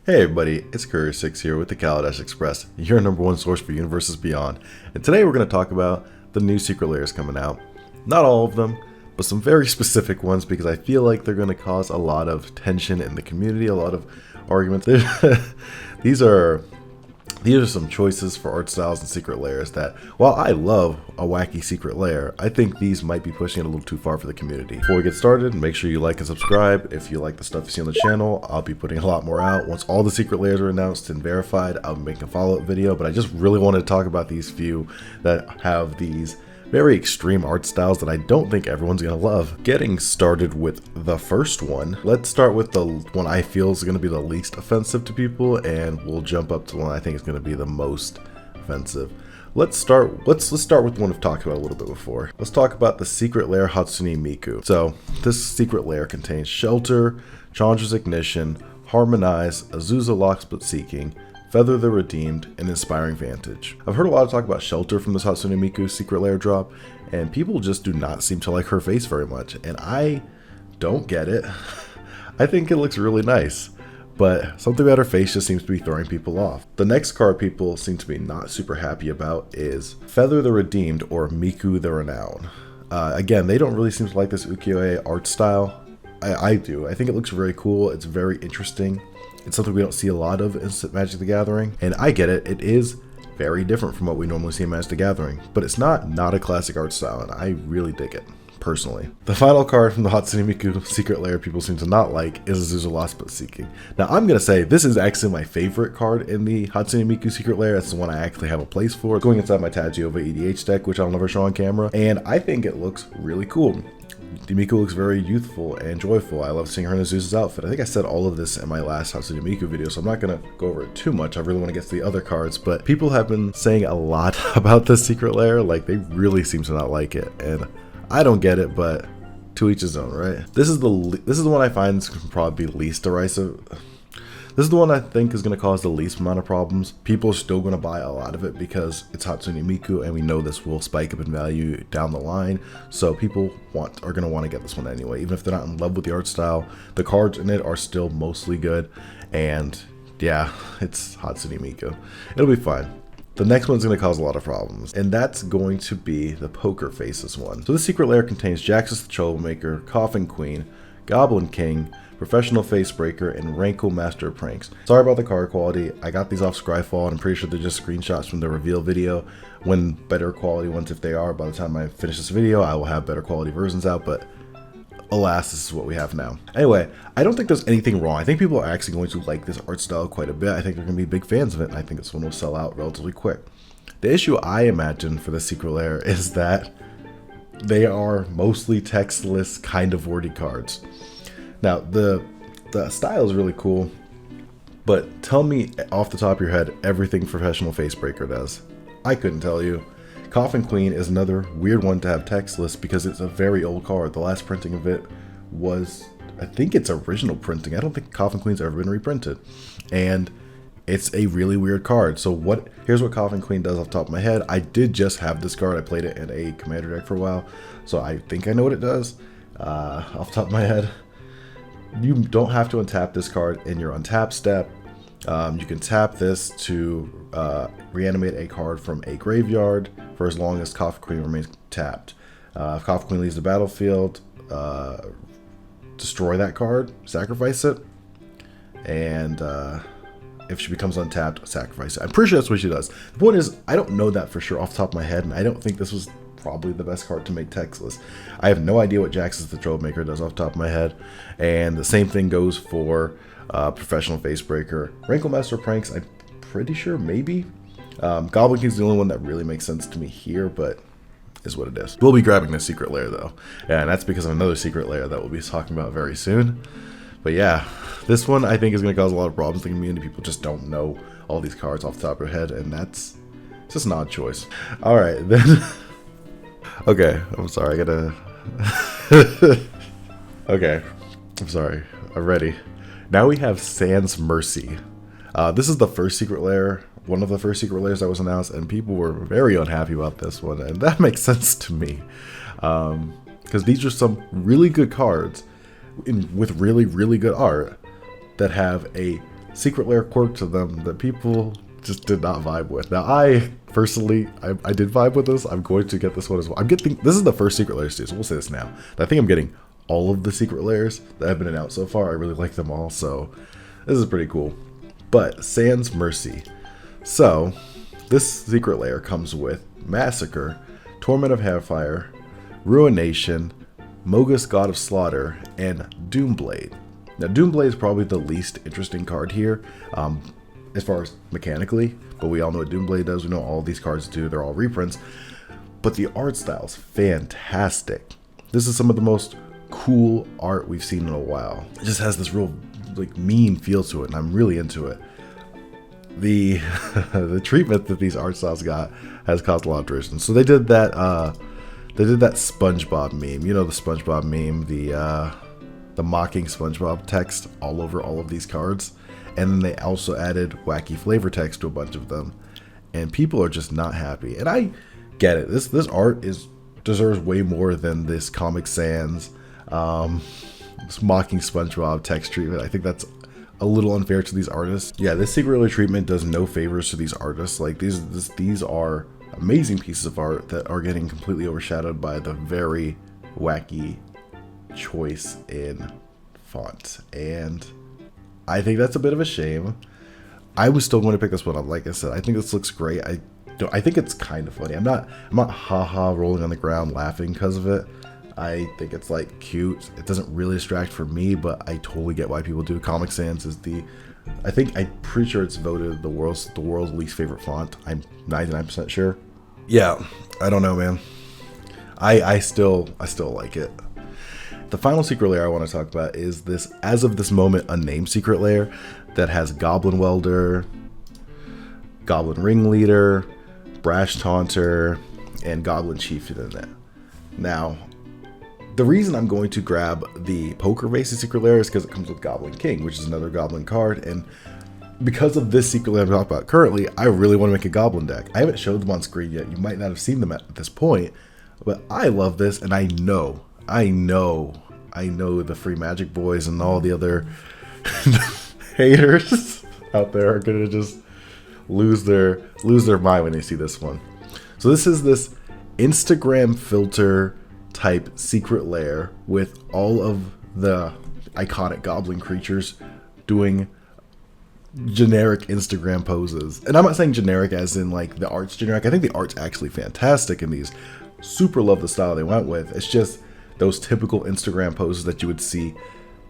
Hey everybody, it's Courier6 here with the Kaladesh Express, your #1 source for Universes Beyond. And today we're going to talk about the new secret layers coming out. Not all of them, but some very specific ones because I feel like they're going to cause a lot of tension in the community, a lot of arguments. These are some choices for art styles and secret layers that, while I love a wacky secret layer, I think these might be pushing it a little too far for the community. Before we get started, make sure you like and subscribe. If you like the stuff you see on the channel, I'll be putting a lot more out. Once all the secret layers are announced and verified, I'll make a follow-up video, but I just really wanted to talk about these few that have these very extreme art styles that I don't think everyone's gonna love. Getting started with the first one, let's start with the one I feel is gonna be the least offensive to people, and we'll jump up to the one I think is gonna be the most offensive. Let's start with the one we've talked about a little bit before. Let's talk about the secret layer Hotsun Miku. So this secret layer contains Shelter, Chandra's Ignition, Harmonize, Azusa Lock Split Seeking, Feather the Redeemed, and Inspiring Vantage. I've heard a lot of talk about Shelter from this Hotsun Miku secret layer drop, and people just do not seem to like her face very much, and I don't get it. I think it looks really nice, but something about her face just seems to be throwing people off. The next card people seem to be not super happy about is Feather the Redeemed, or Miku the Renowned. Again, they don't really seem to like this ukiyo-e art style. I do. I think it looks very cool. It's very interesting. It's something we don't see a lot of in Magic the Gathering, and I get it. It is very different from what we normally see in Magic the Gathering, but it's not a classic art style, and I really dig it, personally. The final card from the Hotsun Miku secret layer people seem to not like is Azusa Lock Split Seeking. Now, I'm going to say this is actually my favorite card in the Hotsun Miku secret layer. That's the one I actually have a place for. It's going inside my Tajiova EDH deck, which I'll never show on camera, and I think it looks really cool. Miku looks very youthful and joyful. I love seeing her in Azusa's outfit. I think I said all of this in my last Hotsun Miku video, so I'm not going to go over it too much. I really want to get to the other cards, but people have been saying a lot about this secret layer. Like, they really seem to not like it, and I don't get it, but to each his own, right? This is the one I find is probably least derisive. This is the one I think is going to cause the least amount of problems. People are still going to buy a lot of it because it's Hotsun Miku, and we know this will spike up in value down the line. So people are going to want to get this one anyway. Even if they're not in love with the art style, the cards in it are still mostly good. And yeah, it's Hotsun Miku. It'll be fine. The next one's going to cause a lot of problems, and that's going to be the Poker Faces one. So this secret layer contains Jaxus the Troublemaker, Coffin Queen, Goblin King, Professional Facebreaker, and Rankle Master of Pranks. Sorry about the card quality. I got these off Scryfall, and I'm pretty sure they're just screenshots from the reveal video. When better quality ones, if they are, by the time I finish this video, I will have better quality versions out, but alas, this is what we have now. Anyway, I don't think there's anything wrong. I think people are actually going to like this art style quite a bit. I think they're going to be big fans of it, and I think this one will sell out relatively quick. The issue I imagine for the secret layer is that they are mostly textless, kind of wordy cards. Now, the style is really cool, but tell me off the top of your head everything Professional Facebreaker does. I couldn't tell you. Coffin Queen is another weird one to have textless because it's a very old card. The last printing of it was, I think it's original printing. I don't think Coffin Queen's ever been reprinted. And it's a really weird card. So here's what Coffin Queen does off the top of my head. I did just have this card. I played it in a commander deck for a while, so I think I know what it does off the top of my head. You don't have to untap this card in your untap step. You can tap this to reanimate a card from a graveyard for as long as Coffin Queen remains tapped. If Coffin Queen leaves the battlefield, destroy that card, sacrifice it, and if she becomes untapped, sacrifice it. I'm pretty sure that's what she does. The point is, I don't know that for sure off the top of my head, and I don't think this was probably the best card to make textless. I have no idea what Jaxus the Troublemaker does off the top of my head, and the same thing goes for Professional Facebreaker. Rankle Master of Pranks, I'm pretty sure, maybe. Goblin King's the only one that really makes sense to me here, but is what it is. We'll be grabbing this secret layer though, and that's because of another secret layer that we'll be talking about very soon. But yeah, this one I think is going to cause a lot of problems in the community. People just don't know all these cards off the top of their head, and it's just an odd choice. All right, then. Okay, I'm sorry, I gotta... Okay, I'm sorry, I'm ready. Now we have Sans Mercy. This is the first secret layer, one of the first secret layers that was announced, and people were very unhappy about this one, and that makes sense to me. Because these are some really good cards with really, really good art that have a secret lair quirk to them that people just did not vibe with. Now, I personally, I did vibe with this. I'm going to get this one as well. This is the first secret lair series, so we'll say this now. I think I'm getting all of the secret lairs that have been announced so far. I really like them all, so this is pretty cool. But Sans Mercy. So, this secret lair comes with Massacre, Torment of Hellfire, Ruination, Mogus God of Slaughter, and Doomblade. Now, Doomblade is probably the least interesting card here, as far as mechanically, but we all know what Doomblade does. We know all these cards do. They're all reprints. But the art style is fantastic. This is some of the most cool art we've seen in a while. It just has this real like mean feel to it, and I'm really into it. The the treatment that these art styles got has caused a lot of derision. So they did that SpongeBob meme. You know, the SpongeBob meme, the mocking SpongeBob text all over all of these cards. And then they also added wacky flavor text to a bunch of them. And people are just not happy. And I get it. This art deserves way more than this Comic Sans this mocking SpongeBob text treatment. I think that's a little unfair to these artists. Yeah, this secret lair treatment does no favors to these artists. Like these are amazing pieces of art that are getting completely overshadowed by the very wacky choice in font. And I think that's a bit of a shame. I was still going to pick this one up. Like I said, I think this looks great. I think it's kind of funny. I'm not haha rolling on the ground laughing because of it. I think it's like cute. It doesn't really distract for me, but I totally get why people do. Comic Sans is I'm pretty sure it's voted the world's least favorite font. I'm 99% sure. Yeah, I don't know, man. I still like it. The final secret lair I want to talk about is this, as of this moment, unnamed secret lair that has Goblin Welder, Goblin Ringleader, Brash Taunter, and Goblin Chieftain in it. Now, the reason I'm going to grab the Poker Face secret lair is because it comes with Goblin King, which is another Goblin card, and because of this secret lair I'm talking about currently, I really want to make a Goblin deck. I haven't showed them on screen yet. You might not have seen them at this point, but I love this, and I know the Free Magic boys and all the other haters out there are gonna just lose their mind when they see this one. So this is this Instagram filter type secret lair with all of the iconic goblin creatures doing generic Instagram poses. And I'm not saying generic as in like the art's generic. I think the art's actually fantastic in these. Super love the style they went with. It's just those typical Instagram poses that you would see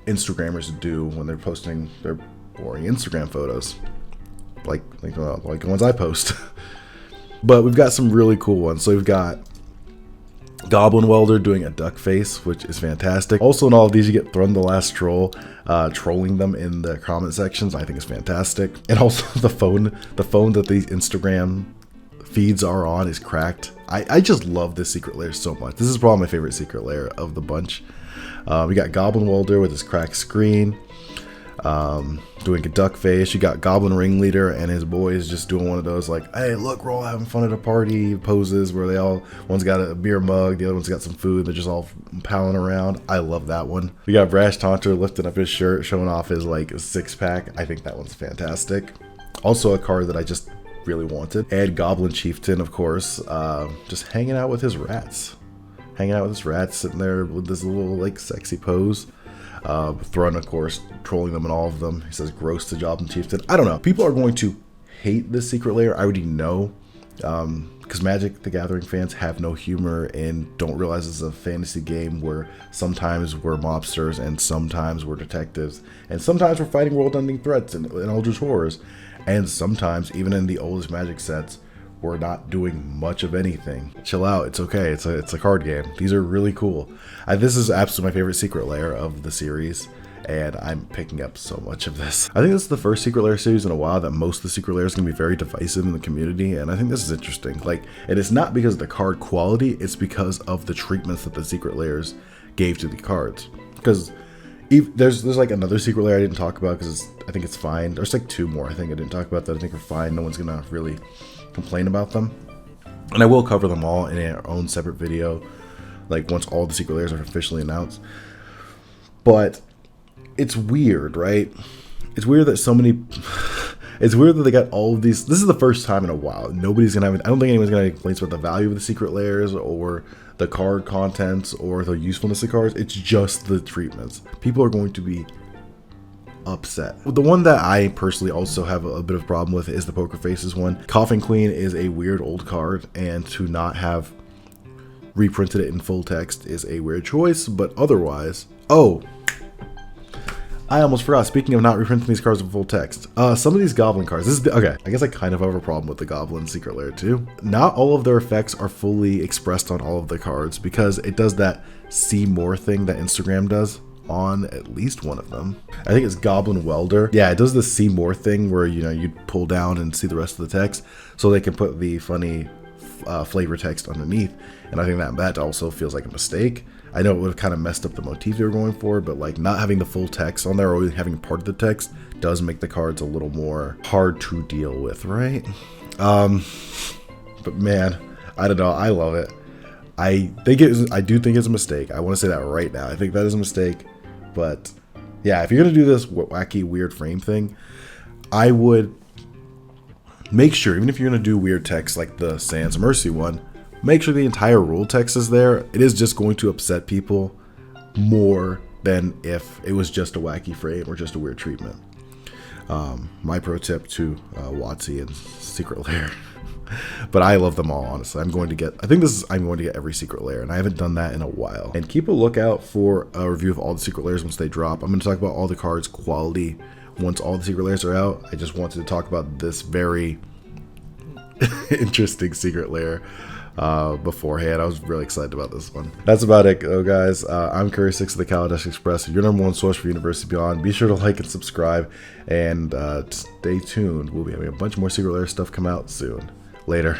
Instagrammers do when they're posting their boring Instagram photos, like the ones I post. But we've got some really cool ones. So we've got Goblin Welder doing a duck face, which is fantastic. Also in all of these, you get Thrun the Last Troll, trolling them in the comment sections. I think is fantastic. And also the phone that these Instagram feeds are on is cracked. I just love this secret lair so much. This is probably my favorite secret lair of the bunch. We got Goblin Welder with his cracked screen, doing a duck face. You got Goblin Ringleader and his boys just doing one of those like, hey, look, we're all having fun at a party poses where one's got a beer mug, the other one's got some food, they're just all palling around. I love that one. We got Brash Taunter lifting up his shirt, showing off his like six-pack. I think that one's fantastic. Also a card that I just really wanted. And Goblin Chieftain, of course, just hanging out with his rats. Sitting there with this little like sexy pose. Thrun, of course, trolling them in all of them. He says gross to Goblin Chieftain. I don't know. People are going to hate this secret lair. I already know. Because Magic the Gathering fans have no humor and don't realize it's a fantasy game where sometimes we're mobsters and sometimes we're detectives and sometimes we're fighting world-ending threats and eldritch horrors. And sometimes, even in the oldest Magic sets, we're not doing much of anything. Chill out, it's okay, it's a card game. These are really cool. This is absolutely my favorite secret lair of the series, and I'm picking up so much of this. I think this is the first secret lair series in a while that most of the secret lairs can be very divisive in the community, and I think this is interesting. Like, and it's not because of the card quality, it's because of the treatments that the secret lairs gave to the cards. Because there's like another secret lair I didn't talk about because I think it's fine. There's like two more I think I didn't talk about that I think are fine. No one's gonna really complain about them, and I will cover them all in our own separate video, like once all the secret lairs are officially announced. But it's weird, right? It's weird that so many. It's weird that they got all of these. This is the first time in a while. Nobody's gonna have. I don't think anyone's gonna have complaints about the value of the secret layers or the card contents or the usefulness of cards. It's just the treatments. People are going to be upset. The one that I personally also have a bit of a problem with is the Poker Faces one. Coffin Queen is a weird old card, and to not have reprinted it in full text is a weird choice. But otherwise, oh. I almost forgot. Speaking of not reprinting these cards in full text, some of these Goblin cards. This is okay. I guess I kind of have a problem with the Goblin Secret Lair too. Not all of their effects are fully expressed on all of the cards because it does that see more thing that Instagram does on at least one of them. I think it's Goblin Welder. Yeah, it does the see more thing where you pull down and see the rest of the text, so they can put the funny flavor text underneath. And I think that also feels like a mistake. I know it would have kind of messed up the motif they were going for, but like not having the full text on there or only having part of the text does make the cards a little more hard to deal with, right? But man, I don't know. I love it. I do think it's a mistake. I want to say that right now. I think that is a mistake. But yeah, if you're gonna do this wacky weird frame thing, I would make sure, even if you're gonna do weird text like the Sans Mercy one, make sure the entire rule text is there. It is just going to upset people more than if it was just a wacky frame or just a weird treatment. My pro tip to WotC and Secret Lair. But I love them all, honestly. I'm going to get every Secret Lair, and I haven't done that in a while. And keep a lookout for a review of all the Secret Lairs once they drop. I'm going to talk about all the cards' quality once all the Secret Lairs are out. I just wanted to talk about this very interesting Secret Lair beforehand. I was really excited about this one. That's about it though, guys. I'm Curry6 of the Kaladesh Express, your #1 source for University Beyond. Be sure to like and subscribe, and stay tuned. We'll be having a bunch more Secret Lair stuff come out soon. Later.